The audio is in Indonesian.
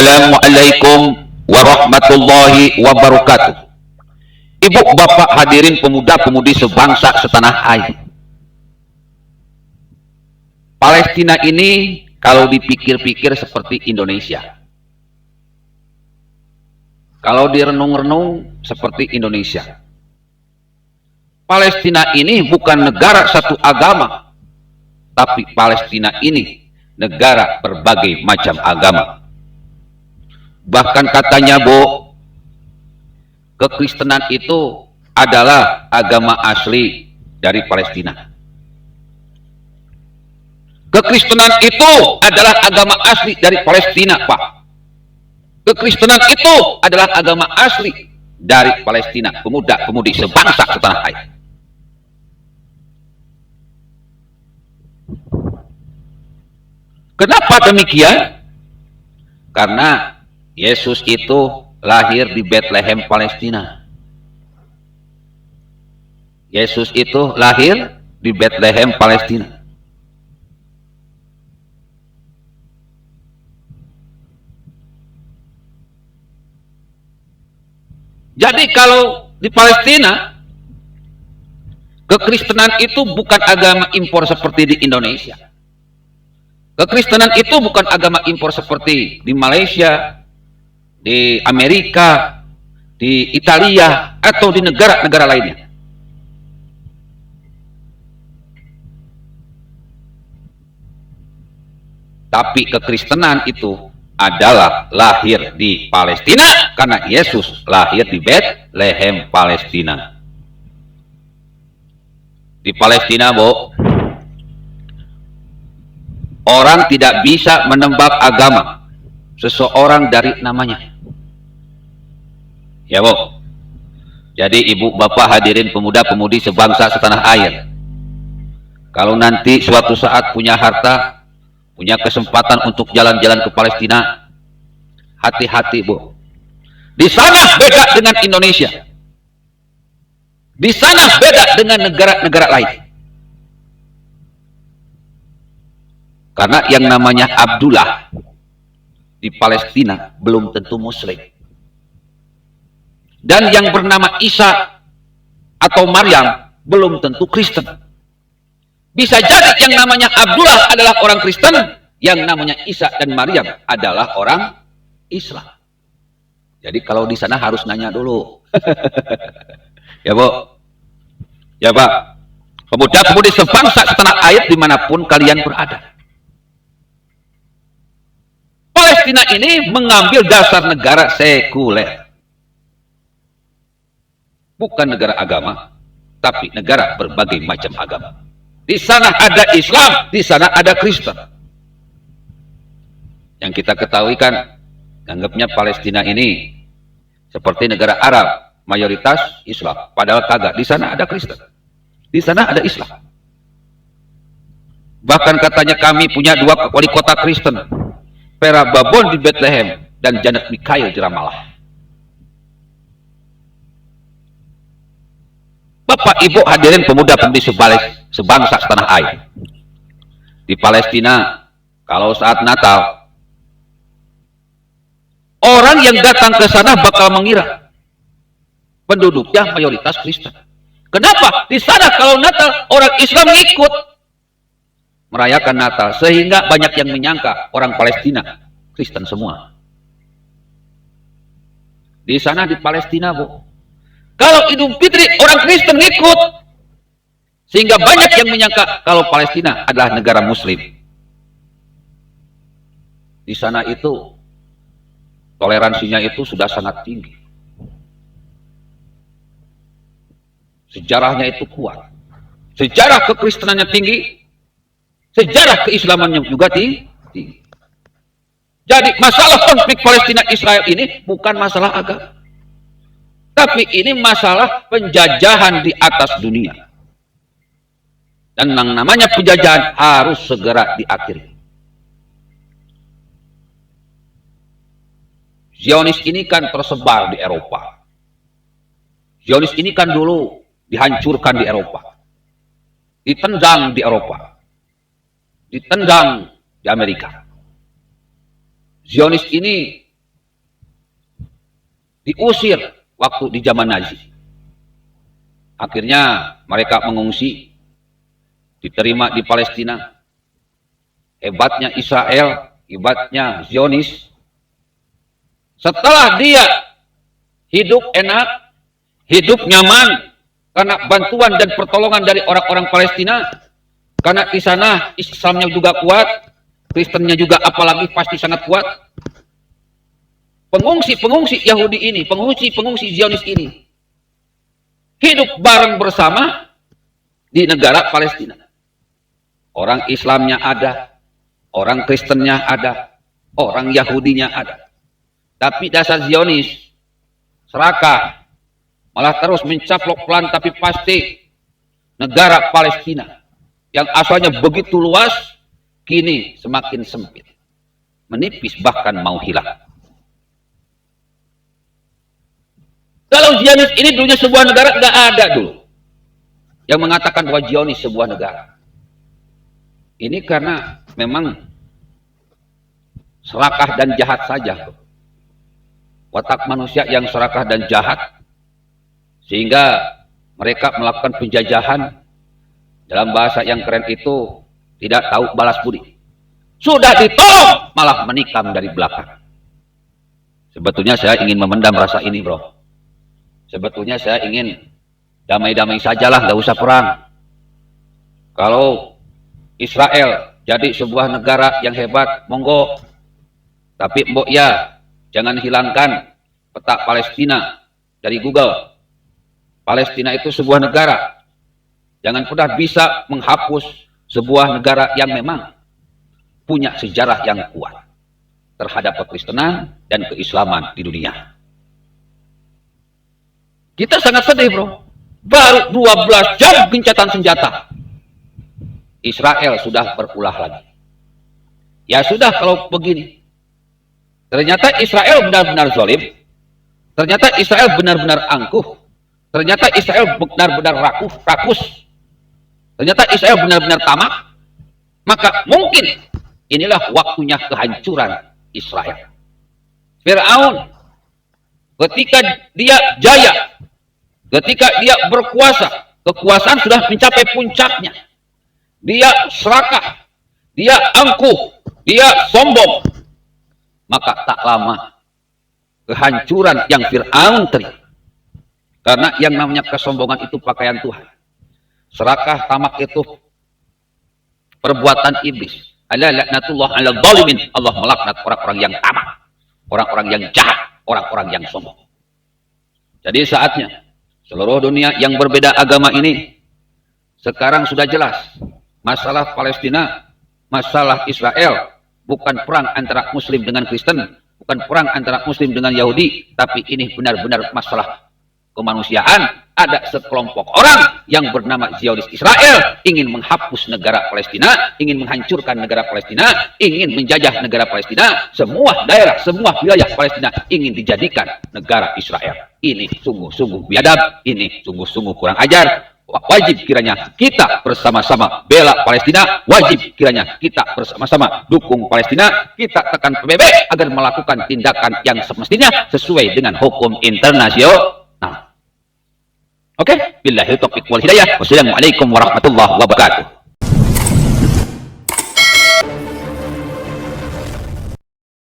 Assalamualaikum warahmatullahi wabarakatuh. Ibu bapak hadirin pemuda-pemudi sebangsa setanah air. Palestina ini kalau dipikir-pikir seperti Indonesia. Kalau direnung-renung seperti Indonesia. Palestina ini bukan negara satu agama, tapi Palestina ini negara berbagai macam agama. Bahkan katanya, Bu, kekristenan itu adalah agama asli dari Palestina. Kekristenan itu adalah agama asli dari Palestina, Pak. Kekristenan itu adalah agama asli dari Palestina, pemuda-pemudi sebangsa setanah air. Kenapa demikian? Karena Yesus itu lahir di Bethlehem, Palestina. Yesus itu lahir di Bethlehem, Palestina. Jadi kalau di Palestina, kekristenan itu bukan agama impor seperti di Indonesia. Kekristenan itu bukan agama impor seperti di Malaysia, di Amerika, di Italia, atau di negara-negara lainnya. Tapi kekristenan itu adalah lahir di Palestina karena Yesus lahir di Bethlehem, Palestina. Di Palestina, Bu, orang tidak bisa menembak agama seseorang dari namanya. Ya, Bu. Jadi ibu bapak hadirin pemuda-pemudi sebangsa setanah air, kalau nanti suatu saat punya harta, punya kesempatan untuk jalan-jalan ke Palestina, hati-hati, Bu. Di sana beda dengan Indonesia. Di sana beda dengan negara-negara lain. Karena yang namanya Abdullah di Palestina belum tentu Muslim. Dan yang bernama Isa atau Maryam belum tentu Kristen. Bisa jadi yang namanya Abdullah adalah orang Kristen, yang namanya Isa dan Maryam adalah orang Islam. Jadi kalau di sana harus nanya dulu. Ya, Bu. Ya, Pak. Pemuda-pemudi sebangsa setanah air dimanapun kalian berada. Palestina ini mengambil dasar negara sekuler. Bukan negara agama, tapi negara berbagai macam agama. Di sana ada Islam, di sana ada Kristen. Yang kita ketahui kan, anggapnya Palestina ini seperti negara Arab, mayoritas Islam. Padahal kagak, di sana ada Kristen. Di sana ada Islam. Bahkan katanya kami punya 2 wali kota Kristen. Pera Babon di Bethlehem dan Janet Mikhail di Ramallah. Bapak Ibu hadirin pemuda-pemudi sebangsa setanah air. Di Palestina, kalau saat Natal, orang yang datang ke sana bakal mengira penduduknya mayoritas Kristen. Kenapa? Di sana kalau Natal orang Islam ikut merayakan Natal, sehingga banyak yang menyangka orang Palestina Kristen semua. Di sana di Palestina, Bu, kalau Idul Fitri orang Kristen ikut, sehingga banyak yang menyangka kalau Palestina adalah negara Muslim. Di sana itu toleransinya itu sudah sangat tinggi. Sejarahnya itu kuat. Sejarah kekristenannya tinggi, sejarah keislamannya juga tinggi. Jadi masalah konflik Palestina Israel ini bukan masalah agama, tapi ini masalah penjajahan di atas dunia. Dan yang namanya penjajahan harus segera diakhiri. Zionis ini kan tersebar di Eropa. Zionis ini kan dulu dihancurkan di Eropa. Ditendang di Eropa. Ditendang di Amerika. Zionis ini diusir waktu di zaman Nazi. Akhirnya mereka mengungsi, diterima di Palestina. Hebatnya Israel, hebatnya Zionis. Setelah dia hidup enak, hidup nyaman, karena bantuan dan pertolongan dari orang-orang Palestina, karena di sana Islamnya juga kuat, Kristennya juga apalagi pasti sangat kuat. Pengungsi-pengungsi Yahudi ini, pengungsi-pengungsi Zionis ini, hidup bareng bersama di negara Palestina. Orang Islamnya ada, orang Kristennya ada, orang Yahudinya ada. Tapi dasar Zionis serakah, malah terus mencaplok pelan tapi pasti negara Palestina yang asalnya begitu luas, kini semakin sempit, menipis bahkan mau hilang. Kalau Zionis ini dulunya sebuah negara, nggak ada dulu yang mengatakan bahwa Zionis sebuah negara. Ini karena memang serakah dan jahat saja. Watak manusia yang serakah dan jahat, sehingga mereka melakukan penjajahan. Dalam bahasa yang keren itu, tidak tahu balas budi. Sudah ditolong, malah menikam dari belakang. Sebetulnya saya ingin memendam rasa ini, bro. Sebetulnya saya ingin damai-damai sajalah, nggak usah perang. Kalau Israel jadi sebuah negara yang hebat, monggo. Tapi mbok ya, jangan hilangkan peta Palestina dari Google. Palestina itu sebuah negara. Jangan pernah bisa menghapus sebuah negara yang memang punya sejarah yang kuat terhadap kekristenan dan keislaman di dunia. Kita sangat sedih, bro. Baru 12 jam gencatan senjata, Israel sudah berulah lagi. Ya sudah kalau begini. Ternyata Israel benar-benar zalim. Ternyata Israel benar-benar angkuh. Ternyata Israel benar-benar rakus. Ternyata Israel benar-benar tamak. Maka mungkin inilah waktunya kehancuran Israel. Firaun ketika dia jaya, ketika dia berkuasa, kekuasaan sudah mencapai puncaknya. Dia serakah, dia angkuh, dia sombong. Maka tak lama kehancuran yang Fir'aun terima. Karena yang namanya kesombongan itu pakaian Tuhan. Serakah, tamak itu perbuatan iblis. Ala laknatullah ala zalimin. Allah melaknat orang-orang yang tamak, orang-orang yang jahat, orang-orang yang sombong. Jadi saatnya seluruh dunia yang berbeda agama ini sekarang sudah jelas. Masalah Palestina, masalah Israel bukan perang antara Muslim dengan Kristen, bukan perang antara Muslim dengan Yahudi, tapi ini benar-benar masalah kemanusiaan. Ada sekelompok orang yang bernama Zionis Israel ingin menghapus negara Palestina, ingin menghancurkan negara Palestina, ingin menjajah negara Palestina. Semua daerah, semua wilayah Palestina ingin dijadikan negara Israel. Ini sungguh-sungguh biadab, ini sungguh-sungguh kurang ajar. Wajib kiranya kita bersama-sama bela Palestina, wajib kiranya kita bersama-sama dukung Palestina, kita tekan PBB agar melakukan tindakan yang semestinya sesuai dengan hukum internasional. Oke, billahi taufiq wal hidayah. Wassalamualaikum warahmatullahi wabarakatuh.